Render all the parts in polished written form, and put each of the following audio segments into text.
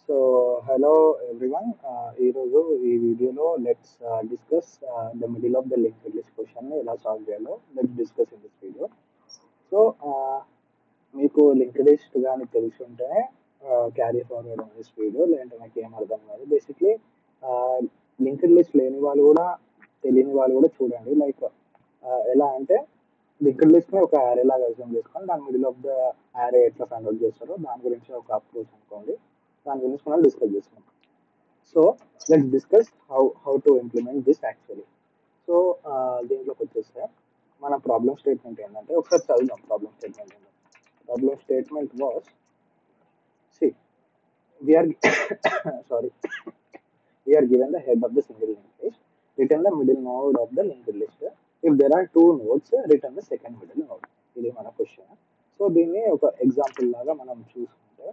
Hello everyone. ఈరోజు ఈ వీడియోలో let's discuss the middle of the linked list question ఎలా సాల్వ్ చేయాలో let's discuss in this video. So మీకు లింక్డ్ లిస్ట్ కానీ తెలిసి ఉంటే carry forward on this video, లేదంటే నాకు ఏం అర్థం కాదు. బేసిక్లీ లింక్డ్ లిస్ట్ లేని వాళ్ళు కూడా, తెలియని వాళ్ళు కూడా చూడండి. లైక్ ఎలా అంటే లింక్డ్ లిస్ట్ ని ఒక యారే లాగా అర్థం చేసుకొని దాని మిడిల్ ఆఫ్ ద యారే ఎట్లా ఫైండ్ అవుట్ చేస్తారో దాని గురించి ఒక అప్రోచ్ అనుకోండి. దాని గురించి మనం డిస్కస్ చేసుకుందాం. So let's discuss how to implement this actually. So దీంట్లోకి వచ్చేస్తే మన ప్రాబ్లమ్ స్టేట్మెంట్ ఏంటంటే, ఒకసారి చదువుదాం. Problem statement was, see we are sorry we are given the head of the single linked list, return the middle node of the linked list. If there are two nodes, return the second middle node. ఇది మన question. So దీన్ని ఒక example లాగా మనం చూసుకుంటే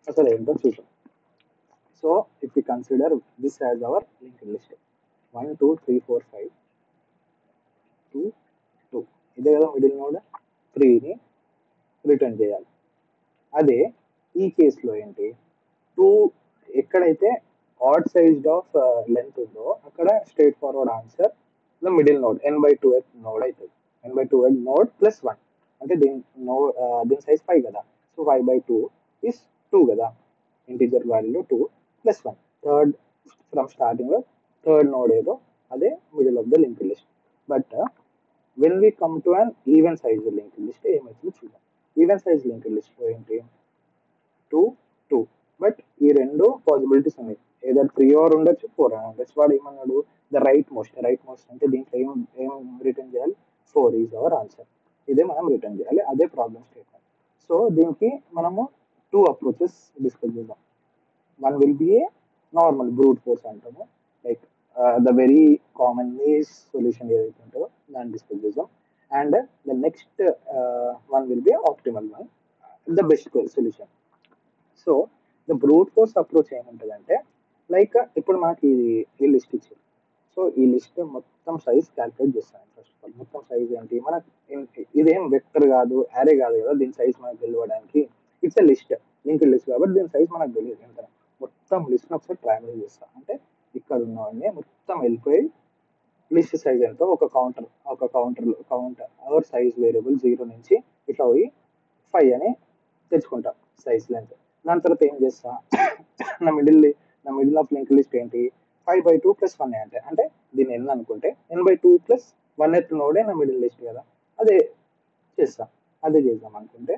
అసలు ఏంటో చూద్దాం. So if you consider this as our linked list 1 2 3 4 5 2 2, ఇదే కదా మిడిల్ నోడ్. 3ని రిటర్న్ చేయాలి. అదే ఈ కేసులో ఏంటి, 2 ఎక్కడైతే ఆడ్ సైజ్డ్ ఆఫ్ లెంత్ ఉందో అక్కడ straight forward answer the middle node n/2 node అవుతుంది. n/2 నోడ్ ప్లస్ 1 అంటే దీని సైజ్ 5 కదా. సో 5/2 ఇస్ 2 కదా. Integer value 2 plus 1, third from starting లో థర్డ్ నోడ్ ఏదో అదే middle of the link list. But when we come to an even size link list ఏమవుతుందో చూద్దాం. ఈవెన్ సైజ్ లింక్ లిస్ట్ లో ఏంటి, 2 2, బట్ ఈ రెండు పాసిబిలిటీస్ ఉన్నాయి. ఏదర్ 3 ఆర్ ఉండొచ్చు, 4 అని ఉండొచ్చు. వాడు ఏమన్నాడు, ద రైట్ మోస్ట్ అంటే దీంట్లో ఏం రిటర్న్ చేయాలి, 4 ఈజ్ అవర్ ఆన్సర్. ఇదే మనం రిటర్న్ చేయాలి, అదే ప్రాబ్లమ్ స్టేట్మెంట్. సో దీనికి మనము 2 అప్రోచెస్ డిస్కస్ చేద్దాం. One will be a normal brute force అంటాము, like the very common solution ఏదైతే ఉంటుందో దాన్ని డిస్కస్ చేద్దాం. And the next one will be optimal one, the best solution. So the brute force approach ఏముంటుందంటే, like ఇప్పుడు మనకి ఈ లిస్ట్ ఇచ్చారు. సో ఈ లిస్ట్ మొత్తం సైజ్ క్యాల్కులేట్ చేస్తాను. ఫస్ట్ ఆఫ్ ఆల్ మొత్తం సైజ్ ఏంటి, మనకి ఇదేం వెక్టర్ కాదు, యారే కాదు కదా. దీని సైజ్ మనకు తెలియడానికి it's a list, link list కాబట్టి దీని సైజ్ మనకు తెలియదు. ఎంత మొత్తం లిస్ట్ ఒకసారి ట్రావెల్ చేస్తాం అంటే ఇక్కడ ఉన్నవన్నీ మొత్తం వెళ్ళిపోయి లిస్ట్ సైజ్ ఎంతో ఒక కౌంటర్ అవర్ సైజ్ వేరియబుల్ 0 నుంచి ఇట్లా పోయి 5 అని తెచ్చుకుంటాం సైజ్ లెంత్. దాని తర్వాత ఏం చేస్తా, నా మిడిల్ ఆఫ్ లింక్ లిస్ట్ ఏంటి, 5/2 ప్లస్ 1 అంటే దీన్ని ఎన్ అనుకుంటే n/2 ప్లస్ 1th నోడే నా మిడిల్ లిస్ట్ కదా. అదే చేస్తాం. అదే చేద్దాం అనుకుంటే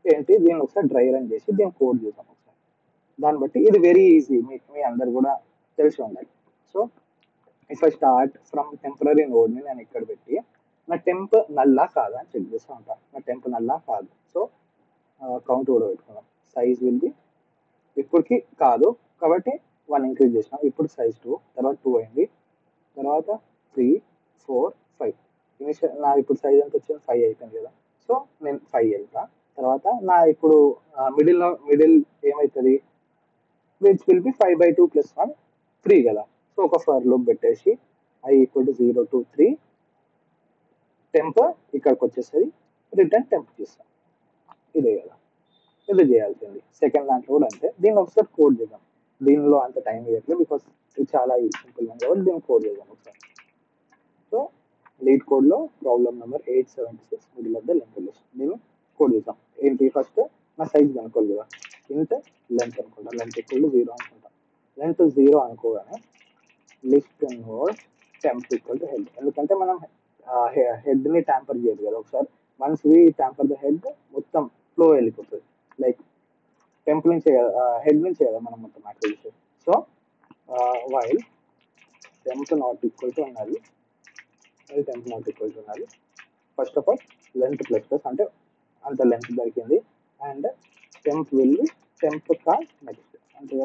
ఏంటి, దీన్ని ఒకసారి డ్రై రన్ చేసి దీన్ని కోడ్ చేద్దాం ఒకసారి. దాన్ని బట్టి ఇది వెరీ ఈజీ, మీ అందరు కూడా తెలిసి ఉండాలి. So if I start from temporary node ని నేను ఇక్కడ పెట్టి నా టెంప్ నల్లా కాదా అని చెక్ చేస్తూ ఉంటాను. నా టెంప్ నల్లా కాదు. సో కౌంట్ కూడా పెట్టుకున్నాం. సైజ్ విల్ బి ఇప్పటికి కాదు కాబట్టి 1 ఇంక్రీజ్ చేసినాం. ఇప్పుడు సైజ్ 2, తర్వాత 2 అయింది, తర్వాత 3 4 5. ఇనిషియల్ నా ఇప్పుడు సైజ్ ఎంత వచ్చింది, 5 అయిపోయింది కదా. సో నేను 5 వెళ్తా. తర్వాత నా ఇప్పుడు మిడిల్ ఏమవుతుంది, విచ్ విల్ బి 5/2 ప్లస్ 1 3 కదా. సో ఒక ఫర్ లూప్ పెట్టేసి i = 0 to 3 టెంప్ ఇక్కడికి వచ్చేస్తుంది, రిటర్న్ టెంప్ చేస్తాం. ఇదే కదా ఇది చేయాల్సింది. సెకండ్ దాంట్లో కూడా అంతే. దీన్ని ఒకసారి కోడ్ చేద్దాం. దీనిలో అంత టైం ఇవ్వట్లేదు బికాస్ ఇది చాలా సింపుల్ ఉంది కాబట్టి దీన్ని కోడ్ చేద్దాం ఒకసారి. సో లీడ్ కోడ్ లో problem number 876 middle of the link list దీన్ని కోడ్ చేద్దాం. ఏంటి, ఫస్ట్ నా సైజ్ కనుక్కోవాలి కదా. ఇంత లెంత్ అనుకుంటా, లెంత్ = 0 అనుకుంటా. లెంత్ 0 అనుకోగానే లిస్ట్ నోడ్ టెంప్ = హెడ్. ఎందుకంటే మనం హెడ్ ని ట్యాంపర్ చేయదు కదా. ఒకసారి once we tamper the head మొత్తం ఫ్లో వెళ్ళిపోతుంది. లైక్ టెంప్ నుంచే కదా, హెడ్ నుంచే కదా మనం మొత్తం active. So while temp not equal to అన్నది, టెంప్ నాట్ ఈక్వల్ టు అన్నది first of all length plus plus అంటే అంత లెంత్ దొరికింది. అండ్ టెంప్ విల్ టెంప్ కా నెక్స్ట్ అంటే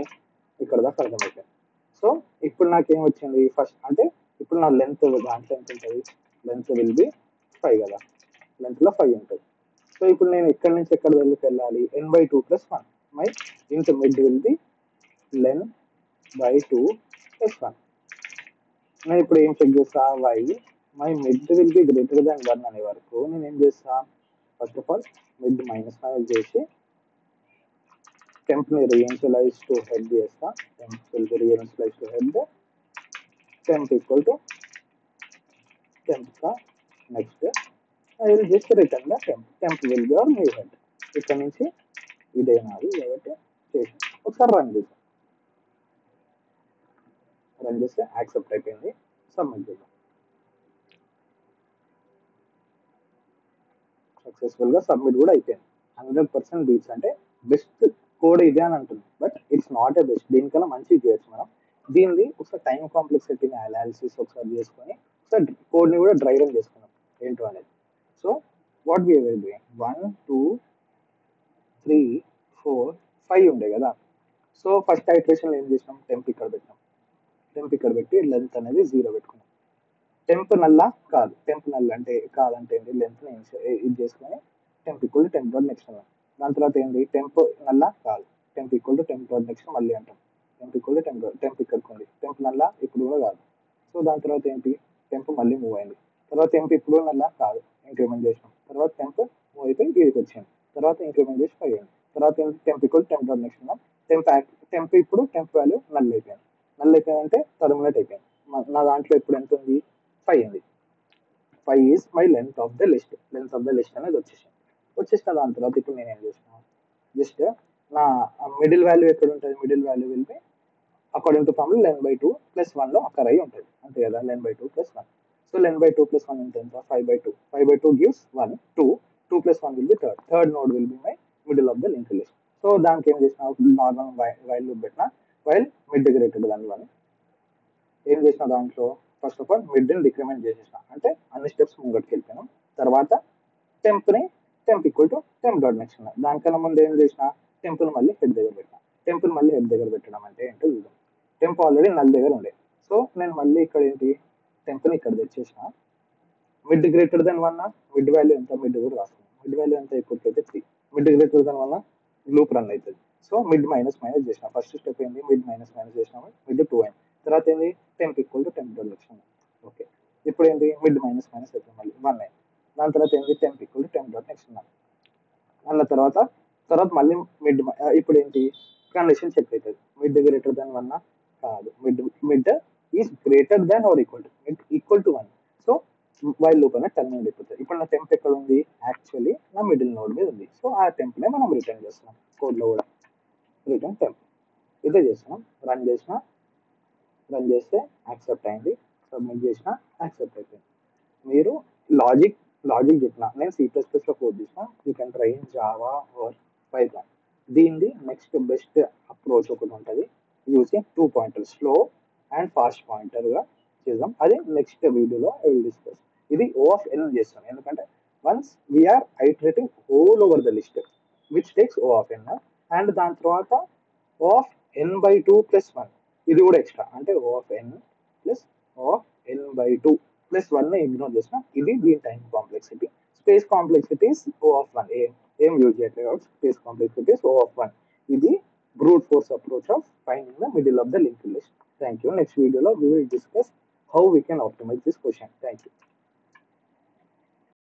ఇక్కడ దాకా అర్థమైపోయింది. సో ఇప్పుడు నాకేం వచ్చింది, ఫస్ట్ అంటే ఇప్పుడు నా లెంత్ దాంట్లో ఎంత ఉంటుంది, లెంత్ విల్ బి 5 కదా. లెంత్ లో 5 ఉంటుంది. సో ఇప్పుడు నేను ఎక్కడి నుంచి ఎక్కడ వెళ్ళాలి, n/2 ప్లస్ 1. మై ఇంత mid will be len/2 plus 1. నేను ఇప్పుడు ఏం చెక్ చేస్తా, why my mid will be greater than 1 అనే వరకు నేను ఏం చేస్తా, ఫస్ట్ ఆఫ్ ఆల్ మిడ్ -1 చేసి temp ని reinitialize to head చేస్తా, temp will be reinitialize to head, temp equal to temp కా next I will just return the temp will be our new head. ఇక్కడ నుంచి ఇదే నాది కాబట్టి చేసి ఒకసారి రన్ చేస్తే యాక్సెప్ట్ అయిపోయింది, సబ్మిట్ చేద్దాం. సక్సెస్ఫుల్ గా సబ్మిట్ కూడా అయిపోయింది. 100% బీట్స్ అంటే బెస్ట్ కోడ్ ఇదే అని అంటుంది, but it's not a best, దీనికన్నా మంచిగా చేయొచ్చు మనం. దీనిది ఒకసారి టైం కాంప్లెక్సిటీని అనాలిసిస్ ఒకసారి చేసుకొని ఒకసారి కోడ్ని కూడా డ్రై రన్ చేసుకున్నాం ఏంటో అనేది. So what we will doing 1 2 3 4 5 ఉండే కదా. సో ఫస్ట్ ఐటరేషన్ ఏం చేసినాం, టెంప్ ఇక్కడ పెట్టినాం, టెంప్ ఇక్కడ పెట్టి లెంత్ అనేది 0 పెట్టుకున్నాం. టెంప్ నల్లా కాదు, టెంప్ నల్ అంటే కాదంటే ఏంటి, లెంత్ ఇది చేసుకొని temp equal to temp dot next అన్నాం. దాని తర్వాత ఏంటి, టెంప్ నల్లా కాదు, temp equal to temp dot next మళ్ళీ అంటాం. టెంప్ ఈక్వల్ టు టెంప్ ఇక్కడికి ఉంది, టెంప్ నల్లా ఇప్పుడు కూడా కాదు. సో దాని తర్వాత ఏంటి, టెంప్ మళ్ళీ మూవ్ అయింది. తర్వాత టెంప్ ఇప్పుడు నల్లా కాదు, ఇంక్రిమెంట్ చేసినాం. తర్వాత టెంప్ మూవ్ అయితే ఇదికి వచ్చింది. తర్వాత ఇంక్రిమెంట్ చేసి 5 అయింది. తర్వాత temp equal temp dot next అన్నాం. టెంప్ ఇప్పుడు టెంప్ వాల్యూ నల్ అయిపోయింది. నల్ అయిపోయిందంటే టర్మినేట్ అయిపోయింది. నా దాంట్లో ఇప్పుడు ఎంత ఉంది, 5 ఉంది. 5 is my length of the list, length of the list అనేది వచ్చేసిన దాని తర్వాత ఇప్పుడు నేను ఏం చేసిన, జస్ట్ నా మిడిల్ వాల్యూ ఎక్కడ ఉంటుంది, middle value will be according to formula len by 2 plus 1 లో అక్కడ అయి ఉంటుంది అంతే కదా, len by 2 plus 1. So len by 2 plus 1 ఎంత, 5/2. 5/2 gives 1 2 2 plus 1 will be third node will be my middle of the link list. So దానికి ఏం చేసిన, నార్మల్ వైల్ లూప్ పెట్టిన, వైల్ మిడ్ గ్రేటెడ్ దాని వన్ ఏం చేసిన, దాంట్లో ఫస్ట్ ఆఫ్ ఆల్ మిడ్ ని డిక్రిమెంట్ చేసేసిన, అంటే అన్ని స్టెప్స్ ముంగటికి వెళ్ళిపోయాను. తర్వాత temp equal to temp dot next ఉన్నా, దానికన్నా ముందు ఏం చేసిన, టెంపుల్ మళ్ళీ హెడ్ దగ్గర పెట్టిన. టెంపుల్ మళ్ళీ హెడ్ దగ్గర పెట్టడం అంటే ఏంటో చూద్దాం. టెంప్ ఆల్రెడీ నల్ దగ్గర ఉండే, సో నేను మళ్ళీ ఇక్కడ ఏంటి, టెంప్ని ఇక్కడ తెచ్చేసిన. Mid greater than 1, mid value ఎంత, మిడ్ కూడా రాసుకున్నాం. మిడ్ వాల్యూ ఎంత ఇప్పటికైతే 3, mid greater than 1 loop run అవుతుంది. సో మిడ్ మైనస్ మైనస్ చేసిన, ఫస్ట్ స్టెప్ ఏంది, మిడ్ మైనస్ మైనస్ చేసినాము, మిడ్ 2 అయింది. తర్వాత ఏంది, temp equal to temp dot next. Okay, ఇప్పుడు ఏంటి, మిడ్ మైనస్ మైనస్ అవుతుంది, మళ్ళీ 1 అయింది. దాని తర్వాత ఏంటి, temp equal to temp dot next అన్న తర్వాత మళ్ళీ మిడ్, ఇప్పుడు ఏంటి, కండిషన్ చెక్ అవుతుంది. మిడ్ గ్రేటర్ దాన్ 1 కాదు, mid is greater than or equal to, mid equal to 1. So while loop అనేది టర్మినేట్ అయిపోతుంది. ఇప్పుడు నా టెంప్ ఎక్కడ ఉంది, యాక్చువల్లీ నా మిడిల్ నోడ్ మీద ఉంది. సో ఆ టెంప్ నే మనం రిటర్న్ చేస్తున్నాం కోడ్లో కూడా, రిటర్న్ టెంప్ ఇదే చేస్తున్నాం. రన్ చేస్తే యాక్సెప్ట్ అయింది, సబ్మిట్ చేసిన యాక్సెప్ట్ అయిపోయింది. మీరు లాజిక్ చెప్పిన, నేను C++ లో కోడ్ చేసిన, you can try in Java or Python. దీనిది నెక్స్ట్ బెస్ట్ అప్రోచ్ ఒకటి ఉంటుంది, using 2 pointer, slow and fast పాయింటర్గా చేద్దాం. అది నెక్స్ట్ వీడియోలో ఐ విల్ డిస్కస్. ఇది O ఆఫ్ N చేస్తాను, ఎందుకంటే once we're iterating whole over the list which takes O of N, and దాని తర్వాత O ఆఫ్ N/2 ప్లస్ 1, ఇది కూడా ఎక్స్ట్రా, అంటే O of N plus O of N/2 plus 1 ignore చేసిన. ఇది దీని time complexity. Space complexity O of 1, ఏం use చేయట్లేదు, స్పేస్ కాంప్లెక్సిటీ O ఆఫ్ 1. ఇది brute force approach of finding the middle of the linked list. Thank you. Next video we will discuss how we can optimize this question. Thank you.